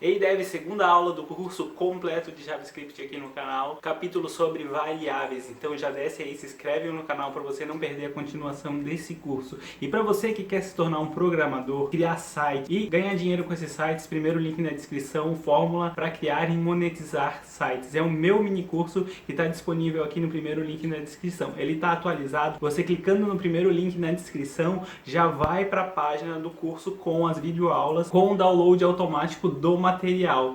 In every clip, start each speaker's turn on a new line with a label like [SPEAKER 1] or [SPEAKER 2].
[SPEAKER 1] Ei Dev, segunda aula do curso completo de JavaScript aqui no canal, capítulo sobre variáveis. Então já desce aí, se inscreve no canal para você não perder a continuação desse curso. E para você que quer se tornar um programador, criar site e ganhar dinheiro com esses sites, primeiro link na descrição, fórmula para criar e monetizar sites. É o meu mini curso que está disponível aqui no primeiro link na descrição. Ele está atualizado, você clicando no primeiro link na descrição já vai para a página do curso com as videoaulas, com o download automático do material.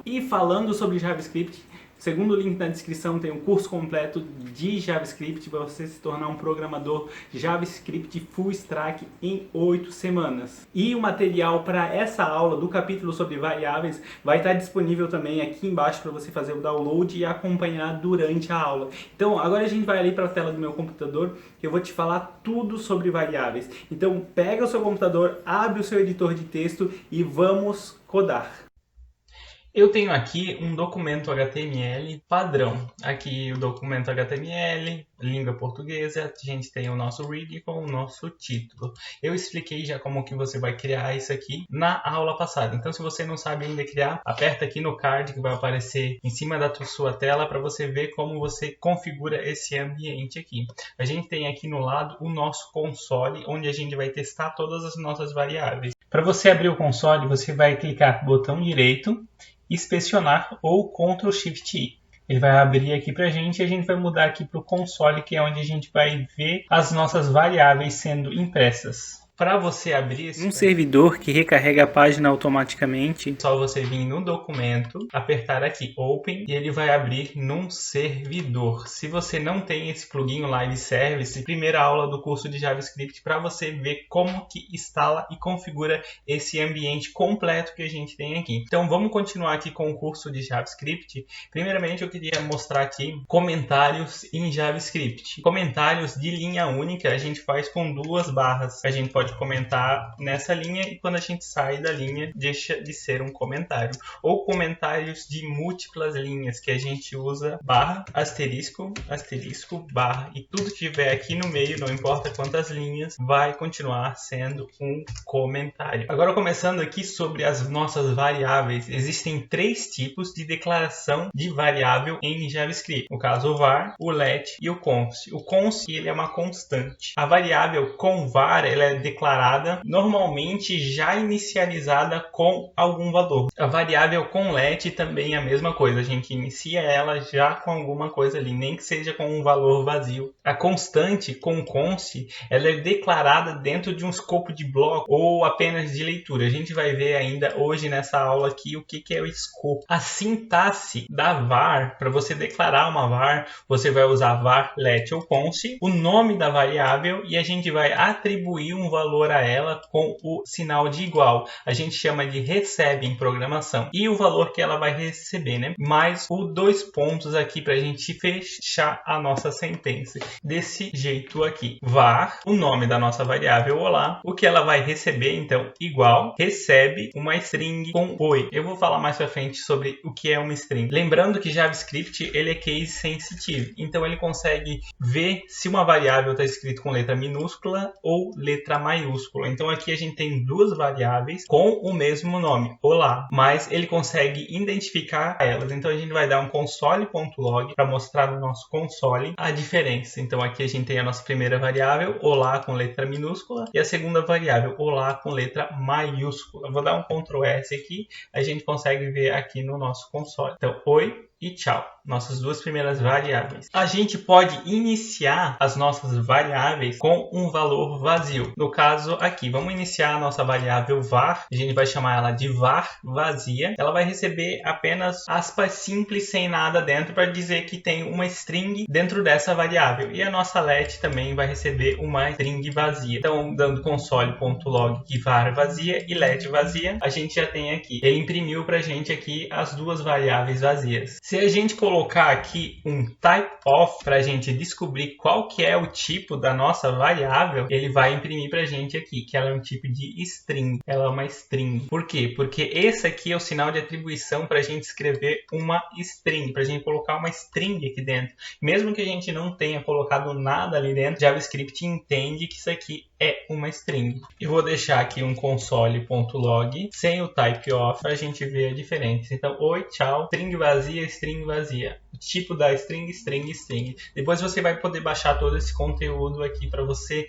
[SPEAKER 1] E falando sobre JavaScript, segundo link na descrição tem um curso completo de JavaScript para você se tornar um programador JavaScript Full Stack em 8 semanas. E o material para essa aula do capítulo sobre variáveis vai estar disponível também aqui embaixo para você fazer o download e acompanhar durante a aula. Então agora a gente vai ali para a tela do meu computador que eu vou te falar tudo sobre variáveis. Então pega o seu computador, abre o seu editor de texto e vamos codar. Eu tenho aqui um documento HTML padrão. Aqui o documento HTML, língua portuguesa, a gente tem o nosso read com o nosso título. Eu expliquei já como que você vai criar isso aqui na aula passada. Então se você não sabe ainda criar, aperta aqui no card que vai aparecer em cima da sua tela para você ver como você configura esse ambiente aqui. A gente tem aqui no lado o nosso console, onde a gente vai testar todas as nossas variáveis. Para você abrir o console, você vai clicar no botão direito, inspecionar ou Ctrl Shift I. Ele vai abrir aqui para a gente e a gente vai mudar aqui para o console, que é onde a gente vai ver as nossas variáveis sendo impressas. Para você abrir um servidor que recarrega a página automaticamente, só você vir no documento, apertar aqui Open e ele vai abrir num servidor. Se você não tem esse plugin Live Service, primeira aula do curso de JavaScript para você ver como que instala e configura esse ambiente completo que a gente tem aqui. Então vamos continuar aqui com o curso de JavaScript. Primeiramente eu queria mostrar aqui comentários em JavaScript. Comentários de linha única a gente faz com 2 barras. A gente pode comentar nessa linha e quando a gente sai da linha deixa de ser um comentário. Ou comentários de múltiplas linhas que a gente usa barra, asterisco, asterisco, barra e tudo que tiver aqui no meio, não importa quantas linhas, vai continuar sendo um comentário. Agora começando aqui sobre as nossas variáveis, existem 3 tipos de declaração de variável em JavaScript. No caso o var, o let e o const. O const ele é uma constante. A variável com var ela é declarada normalmente já inicializada com algum valor. A variável com let também é a mesma coisa, a gente inicia ela já com alguma coisa ali, nem que seja com um valor vazio. A constante com const, ela é declarada dentro de um escopo de bloco ou apenas de leitura. A gente vai ver ainda hoje nessa aula aqui o que é o escopo. A sintaxe da var, para você declarar uma var, você vai usar var, let ou const, o nome da variável e a gente vai atribuir um valor a ela com o sinal de igual. A gente chama de recebe em programação. E o valor que ela vai receber, né? Mais o 2 pontos aqui para a gente fechar a nossa sentença. Desse jeito aqui. Var, o nome da nossa variável olá. O que ela vai receber, então, igual, recebe uma string com oi. Eu vou falar mais para frente sobre o que é uma string. Lembrando que JavaScript ele é case sensitive. Então ele consegue ver se uma variável está escrita com letra minúscula ou letra maiúscula. Então aqui a gente tem 2 variáveis com o mesmo nome, olá, mas ele consegue identificar elas. Então a gente vai dar um console.log para mostrar no nosso console a diferença. Então aqui a gente tem a nossa primeira variável, olá com letra minúscula, e a segunda variável, olá com letra maiúscula. Vou dar um Ctrl S aqui, a gente consegue ver aqui no nosso console. Então, oi e tchau, nossas 2 primeiras variáveis. A gente pode iniciar as nossas variáveis com um valor vazio. No caso aqui, vamos iniciar a nossa variável var, a gente vai chamar ela de var vazia. Ela vai receber apenas aspas simples sem nada dentro para dizer que tem uma string dentro dessa variável. E a nossa let também vai receber uma string vazia. Então, dando console.log de var vazia e let vazia, a gente já tem aqui. Ele imprimiu para a gente aqui as 2 variáveis vazias. Se a gente colocar aqui um typeof para a gente descobrir qual que é o tipo da nossa variável, ele vai imprimir para a gente aqui, que ela é um tipo de string. Ela é uma string. Por quê? Porque esse aqui é o sinal de atribuição para a gente escrever uma string, para a gente colocar uma string aqui dentro. Mesmo que a gente não tenha colocado nada ali dentro, JavaScript entende que isso aqui é uma string. Eu vou deixar aqui um console.log sem o type of para a gente ver a diferença. Então, oi, tchau, string vazia, string vazia. O tipo da string, string, string. Depois você vai poder baixar todo esse conteúdo aqui para você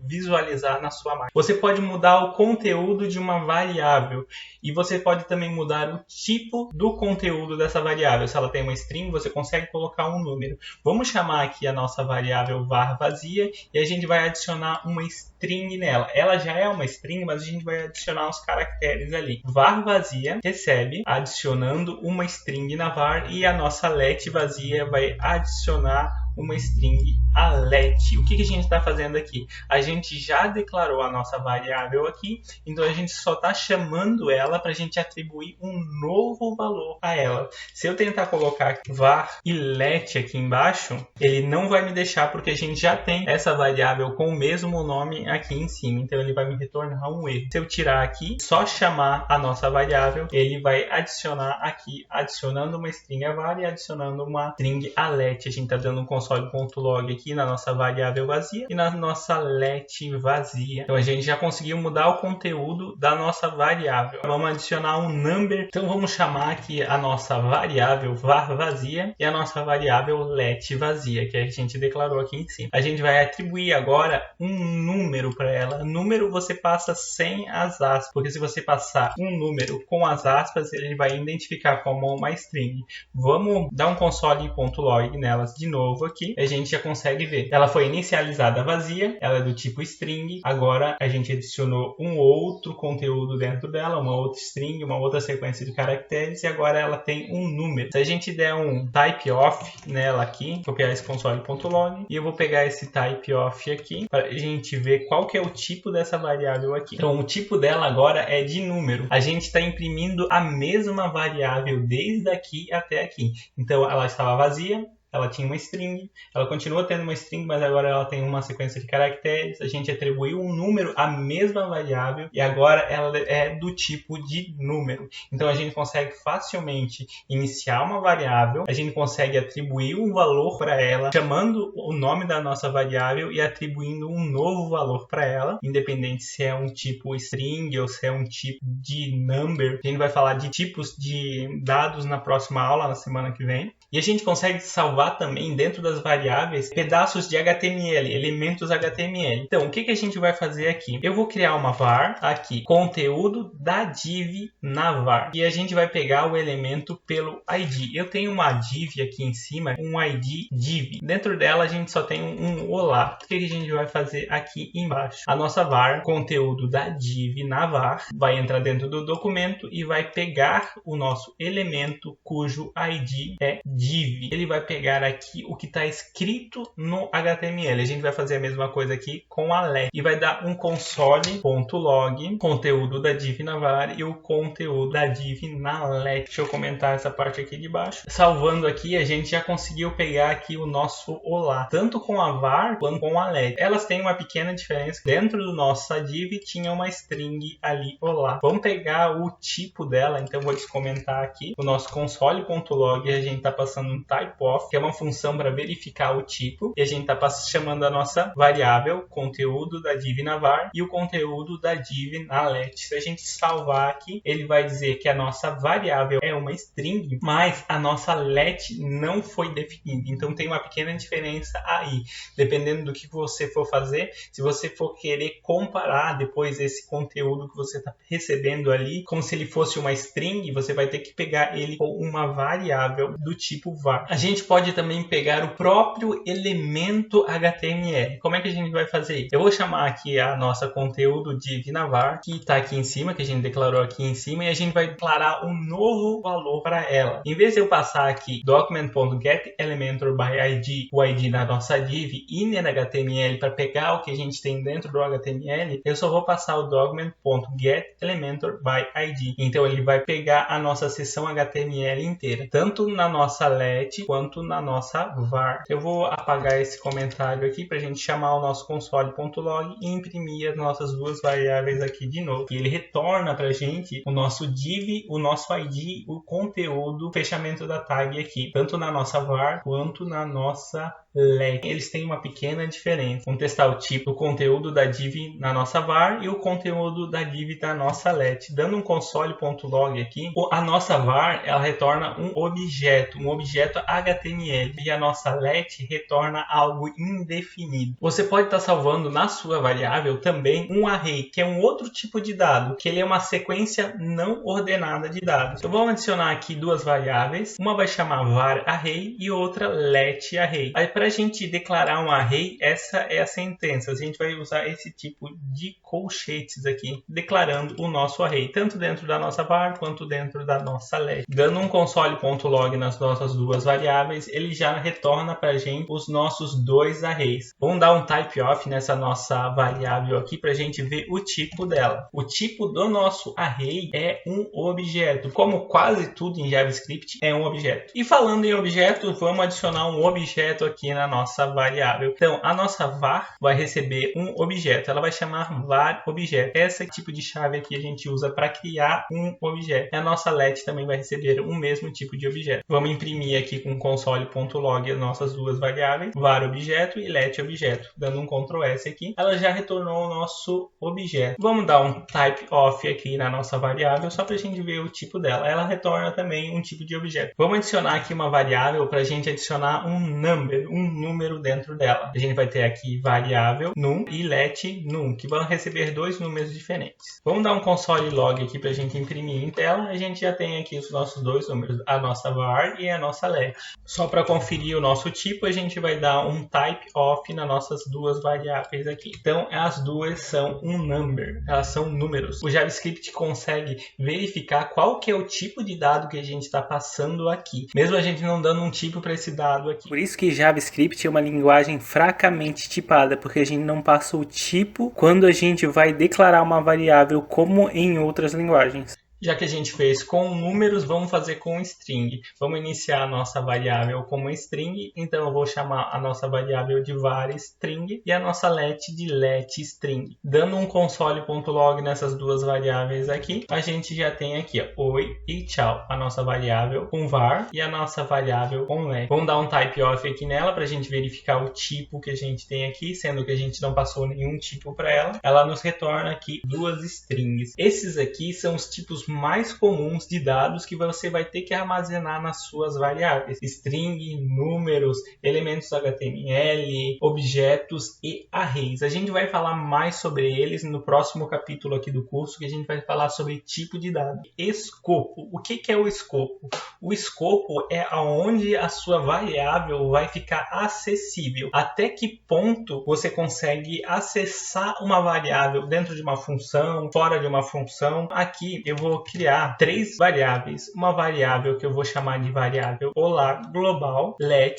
[SPEAKER 1] visualizar na sua máquina. Você pode mudar o conteúdo de uma variável e você pode também mudar o tipo do conteúdo dessa variável. Se ela tem uma string, você consegue colocar um número. Vamos chamar aqui a nossa variável var vazia e a gente vai adicionar uma string nela. Ela já é uma string, mas a gente vai adicionar os caracteres ali. Var vazia recebe adicionando uma string na var e a nossa let vazia vai adicionar uma string a let. O que a gente está fazendo aqui? A gente já declarou a nossa variável aqui, então a gente só está chamando ela para a gente atribuir um novo valor a ela. Se eu tentar colocar var e let aqui embaixo, ele não vai me deixar porque a gente já tem essa variável com o mesmo nome aqui em cima, então ele vai me retornar um erro. Se eu tirar aqui, só chamar a nossa variável, ele vai adicionar aqui, adicionando uma string a var e adicionando uma string a let. A gente está dando um console.log aqui na nossa variável vazia e na nossa let vazia. Então a gente já conseguiu mudar o conteúdo da nossa variável. Vamos adicionar um number. Então vamos chamar aqui a nossa variável var vazia e a nossa variável let vazia, que a gente declarou aqui em cima. A gente vai atribuir agora um número para ela. Número você passa sem as aspas, porque se você passar um número com as aspas, ele vai identificar como uma string. Vamos dar um console.log nelas de novo aqui, a gente já consegue ver. Ela foi inicializada vazia, ela é do tipo string, agora a gente adicionou um outro conteúdo dentro dela, uma outra string, uma outra sequência de caracteres e agora ela tem um número. Se a gente der um type of nela aqui, copiar esse console.log e eu vou pegar esse type of aqui para a gente ver qual que é o tipo dessa variável aqui. Então o tipo dela agora é de número. A gente está imprimindo a mesma variável desde aqui até aqui. Então ela estava vazia, ela tinha uma string, ela continua tendo uma string, mas agora ela tem uma sequência de caracteres, a gente atribuiu um número à mesma variável e agora ela é do tipo de número. Então a gente consegue facilmente iniciar uma variável, a gente consegue atribuir um valor para ela, chamando o nome da nossa variável e atribuindo um novo valor para ela, independente se é um tipo string ou se é um tipo de number. A gente vai falar de tipos de dados na próxima aula, na semana que vem. E a gente consegue salvar também dentro das variáveis pedaços de HTML, elementos HTML. Então, o que a gente vai fazer aqui? Eu vou criar uma var aqui, conteúdo da div na var. E a gente vai pegar o elemento pelo ID. Eu tenho uma div aqui em cima, um ID div. Dentro dela a gente só tem um olá. O que a gente vai fazer aqui embaixo? A nossa var, conteúdo da div na var, vai entrar dentro do documento e vai pegar o nosso elemento cujo ID é div. Ele vai pegar aqui o que está escrito no HTML. A gente vai fazer a mesma coisa aqui com a let e vai dar um console.log, conteúdo da div na var e o conteúdo da div na let. Deixa eu comentar essa parte aqui de baixo. Salvando aqui, a gente já conseguiu pegar aqui o nosso olá, tanto com a var quanto com a let. Elas têm uma pequena diferença. Dentro do nossa div tinha uma string ali, olá. Vamos pegar o tipo dela, então vou descomentar aqui. O nosso console.log, a gente está passando um type of, que é uma função para verificar o tipo, e a gente está chamando a nossa variável, conteúdo da div na var e o conteúdo da div na let. Se a gente salvar aqui, ele vai dizer que a nossa variável é uma string, mas a nossa let não foi definida. Então tem uma pequena diferença aí, dependendo do que você for fazer. Se você for querer comparar depois esse conteúdo que você está recebendo ali, como se ele fosse uma string, você vai ter que pegar ele com uma variável do tipo var. A gente pode também pegar o próprio elemento HTML. Como é que a gente vai fazer isso? Eu vou chamar aqui a nossa conteúdo div na var, que está aqui em cima, que a gente declarou aqui em cima, e a gente vai declarar um novo valor para ela. Em vez de eu passar aqui document.getElementorById, o ID da nossa div, innerHTML para pegar o que a gente tem dentro do HTML, eu só vou passar o document.getElementorById. Então ele vai pegar a nossa seção HTML inteira, tanto na nossa let quanto na nossa var. Eu vou apagar esse comentário aqui para a gente chamar o nosso console.log e imprimir as nossas duas variáveis aqui de novo. E ele retorna para a gente o nosso div, o nosso ID, o conteúdo, o fechamento da tag aqui, tanto na nossa var quanto na nossa let. Eles têm uma pequena diferença. Vamos testar o tipo, o conteúdo da div na nossa var e o conteúdo da div da nossa let. Dando um console.log aqui, a nossa var ela retorna um objeto HTML, e a nossa let retorna algo indefinido. Você pode estar salvando na sua variável também um array, que é um outro tipo de dado, que ele é uma sequência não ordenada de dados. Eu vou adicionar aqui duas variáveis, uma vai chamar var array e outra let array. Aí para a gente declarar um array, essa é a sentença. A gente vai usar esse tipo de colchetes aqui, declarando o nosso array, tanto dentro da nossa var quanto dentro da nossa let. Dando um console.log nas nossas duas variáveis, ele já retorna para a gente os nossos dois arrays. Vamos dar um type of nessa nossa variável aqui para a gente ver o tipo dela. O tipo do nosso array é um objeto. Como quase tudo em JavaScript é um objeto. E falando em objeto, vamos adicionar um objeto aqui na nossa variável. Então, a nossa var vai receber um objeto. Ela vai chamar var objeto. Esse tipo de chave aqui a gente usa para criar um objeto. E a nossa let também vai receber o mesmo tipo de objeto. Vamos imprimir aqui com console.log as nossas duas variáveis, var objeto e let objeto. Dando um Ctrl S aqui, ela já retornou o nosso objeto. Vamos dar um type of aqui na nossa variável, só para a gente ver o tipo dela. Ela retorna também um tipo de objeto. Vamos adicionar aqui uma variável para a gente adicionar um number, um número dentro dela. A gente vai ter aqui variável num e let num, que vão receber dois números diferentes. Vamos dar um console log aqui para a gente imprimir em tela. A gente já tem aqui os nossos dois números, a nossa var e a nossa let. Só para conferir o nosso tipo, a gente vai dar um type of nas nossas duas variáveis aqui. Então, as duas são um number, elas são números. O JavaScript consegue verificar qual que é o tipo de dado que a gente está passando aqui, mesmo a gente não dando um tipo para esse dado aqui. Por isso que JavaScript é uma linguagem fracamente tipada, porque a gente não passa o tipo quando a gente vai declarar uma variável como em outras linguagens. Já que a gente fez com números, vamos fazer com string. Vamos iniciar a nossa variável como string, então eu vou chamar a nossa variável de var string e a nossa let de let string. Dando um console.log nessas duas variáveis aqui, a gente já tem aqui, ó, oi e tchau, a nossa variável com var e a nossa variável com let. Vamos dar um type of aqui nela para a gente verificar o tipo que a gente tem aqui, sendo que a gente não passou nenhum tipo para ela. Ela nos retorna aqui duas strings. Esses aqui são os tipos mais comuns de dados que você vai ter que armazenar nas suas variáveis. String, números, elementos HTML, objetos e arrays. A gente vai falar mais sobre eles no próximo capítulo aqui do curso, que a gente vai falar sobre tipo de dado. Escopo. O que é o escopo? O escopo é aonde a sua variável vai ficar acessível. Até que ponto você consegue acessar uma variável dentro de uma função, fora de uma função. Aqui eu vou criar três variáveis. Uma variável que eu vou chamar de variável olá global, let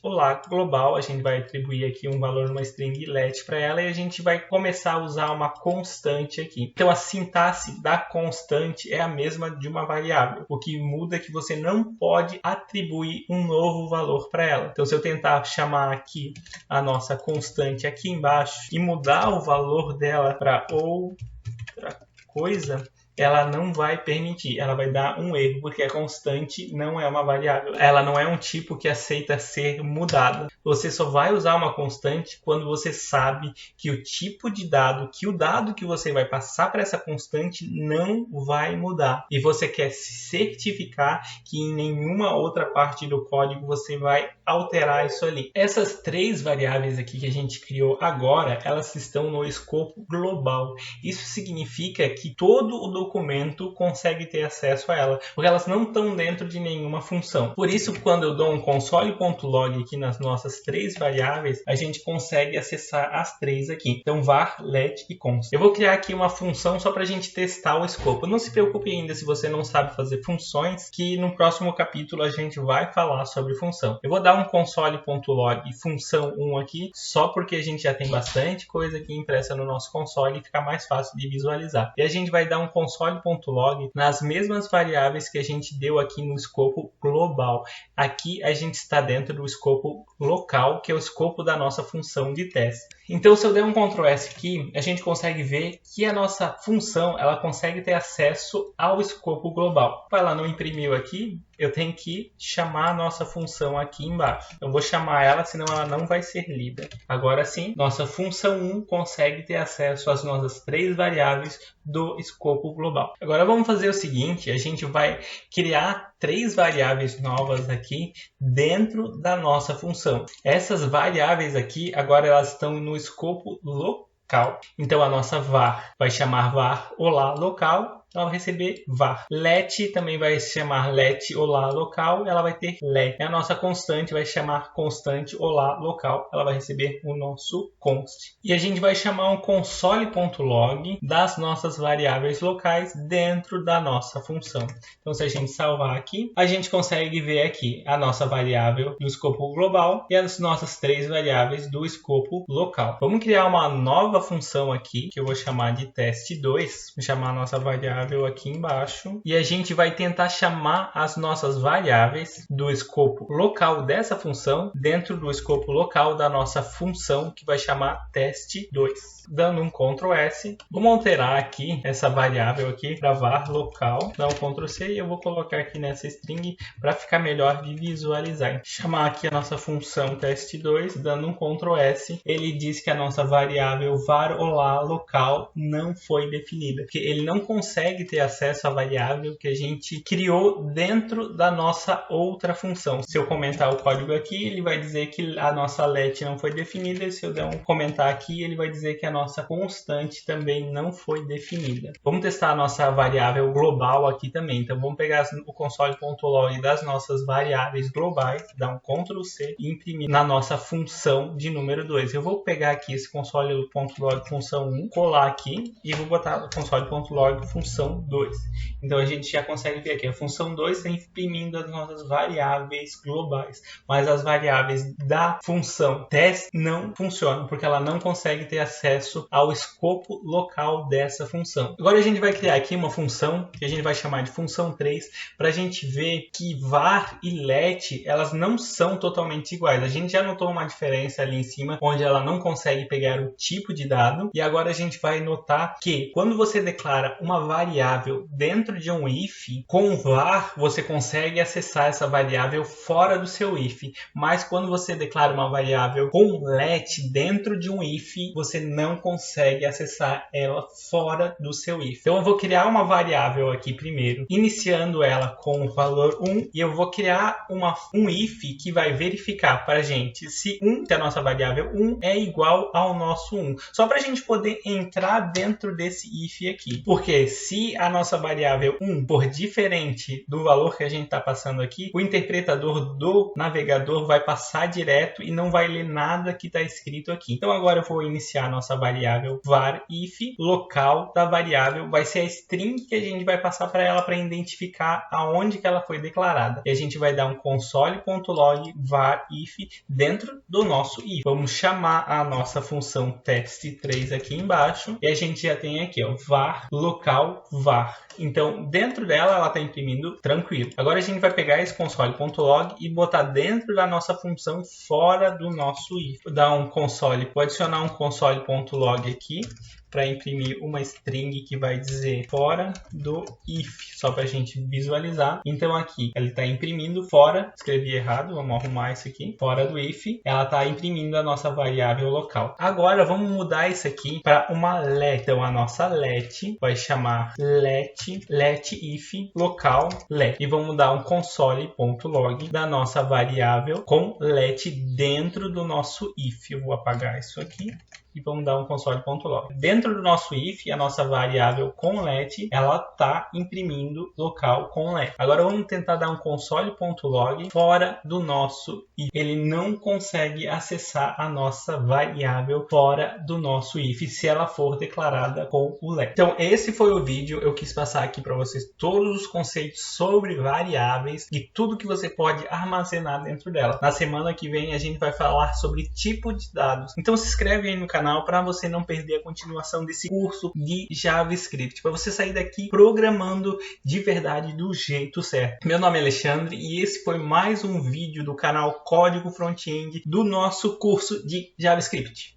[SPEAKER 1] olá global. A gente vai atribuir aqui um valor numa string let para ela e a gente vai começar a usar uma constante aqui. Então a sintaxe da constante é a mesma de uma variável. O que muda é que você não pode atribuir um novo valor para ela. Então se eu tentar chamar aqui a nossa constante aqui embaixo e mudar o valor dela para outra coisa, ela não vai permitir, ela vai dar um erro, porque a constante não é uma variável. Ela não é um tipo que aceita ser mudada. Você só vai usar uma constante quando você sabe que o tipo de dado, que o dado que você vai passar para essa constante não vai mudar. E você quer se certificar que em nenhuma outra parte do código você vai alterar isso ali. Essas três variáveis aqui que a gente criou agora, elas estão no escopo global. Isso significa que todo o documento consegue ter acesso a ela, porque elas não estão dentro de nenhuma função. Por isso, quando eu dou um console.log aqui nas nossas três variáveis, a gente consegue acessar as três aqui. Então, var, let e const. Eu vou criar aqui uma função só para a gente testar o escopo. Não se preocupe ainda se você não sabe fazer funções, que no próximo capítulo a gente vai falar sobre função. Eu vou dar um console.log função 1 aqui, só porque a gente já tem bastante coisa aqui impressa no nosso console e fica mais fácil de visualizar. E a gente vai dar um console.log nas mesmas variáveis que a gente deu aqui no escopo global. Aqui a gente está dentro do escopo local, que é o escopo da nossa função de teste. Então, se eu der um Ctrl S aqui, a gente consegue ver que a nossa função ela consegue ter acesso ao escopo global. Ela não imprimiu aqui, eu tenho que chamar a nossa função aqui embaixo. Eu vou chamar ela, senão ela não vai ser lida. Agora sim, nossa função 1 consegue ter acesso às nossas 3 variáveis do escopo global. Agora vamos fazer o seguinte, a gente vai criar 3 variáveis novas aqui dentro da nossa função. Essas variáveis aqui, agora elas estão no escopo local. Então a nossa var vai chamar var olá local. Ela vai receber var. Let também vai chamar let olá local, ela vai ter let. A nossa constante vai chamar constante olá local, ela vai receber o nosso const. E a gente vai chamar um console.log das nossas variáveis locais dentro da nossa função. Então se a gente salvar aqui, a gente consegue ver aqui a nossa variável do escopo global e as nossas 3 variáveis do escopo local. Vamos criar uma nova função aqui, que eu vou chamar de teste2. Vou chamar a nossa variável aqui embaixo e a gente vai tentar chamar as nossas variáveis do escopo local dessa função dentro do escopo local da nossa função que vai chamar teste2. Dando um Ctrl S, vamos alterar aqui essa variável aqui para var local, dá um Ctrl C e eu vou colocar aqui nessa string para ficar melhor de visualizar. Chamar aqui a nossa função teste2, dando um Ctrl S, ele diz que a nossa variável var olá local não foi definida, porque ele não consegue ter acesso à variável que a gente criou dentro da nossa outra função. Se eu comentar o código aqui, ele vai dizer que a nossa let não foi definida, e se eu der um comentar aqui, ele vai dizer que a nossa constante também não foi definida. Vamos testar a nossa variável global aqui também. Então vamos pegar o console.log das nossas variáveis globais, dar um Ctrl C e imprimir na nossa função de número 2. Eu vou pegar aqui esse console.log função 1, colar aqui e vou botar o console.log função 2. Então a gente já consegue ver aqui, a função 2 está imprimindo as nossas variáveis globais, mas as variáveis da função test não funcionam, porque ela não consegue ter acesso ao escopo local dessa função. Agora a gente vai criar aqui uma função que a gente vai chamar de função 3 para a gente ver que var e let elas não são totalmente iguais. A gente já notou uma diferença ali em cima, onde ela não consegue pegar o tipo de dado, e agora a gente vai notar que quando você declara uma variável dentro de um if, com var você consegue acessar essa variável fora do seu if, mas quando você declara uma variável com let dentro de um if, você não consegue acessar ela fora do seu if. Então eu vou criar uma variável aqui primeiro, iniciando ela com o valor 1, e eu vou criar um if que vai verificar para a gente se a nossa variável 1 é igual ao nosso 1. Só para a gente poder entrar dentro desse if aqui. Porque se a nossa variável 1 for diferente do valor que a gente está passando aqui, o interpretador do navegador vai passar direto e não vai ler nada que está escrito aqui. Então agora eu vou iniciar a nossa variável var if local da variável vai ser a string que a gente vai passar para ela para identificar aonde que ela foi declarada. E a gente vai dar um console.log var if dentro do nosso if. Vamos chamar a nossa função test3 aqui embaixo e a gente já tem aqui ó, var local var. Então dentro dela ela está imprimindo tranquilo. Agora a gente vai pegar esse console.log e botar dentro da nossa função fora do nosso if. Vou dar um console, vou adicionar um console.log aqui para imprimir uma string que vai dizer fora do if, só para a gente visualizar. Então aqui ele está imprimindo fora, escrevi errado, vamos arrumar isso aqui, fora do if, ela está imprimindo a nossa variável local. Agora vamos mudar isso aqui para uma let. Então a nossa let vai chamar let if local let, e vamos dar um console.log da nossa variável com let dentro do nosso if. Eu vou apagar isso aqui e vamos dar um console.log. Dentro do nosso if, a nossa variável com let, ela está imprimindo local com let. Agora vamos tentar dar um console.log fora do nosso if. Ele não consegue acessar a nossa variável fora do nosso if, se ela for declarada com o let. Então esse foi o vídeo. Eu quis passar aqui para vocês todos os conceitos sobre variáveis e tudo que você pode armazenar dentro dela. Na semana que vem a gente vai falar sobre tipo de dados. Então se inscreve aí no canal para você não perder a continuação desse curso de JavaScript, para você sair daqui programando de verdade do jeito certo. Meu nome é Alexandre e esse foi mais um vídeo do canal Código Front-End do nosso curso de JavaScript.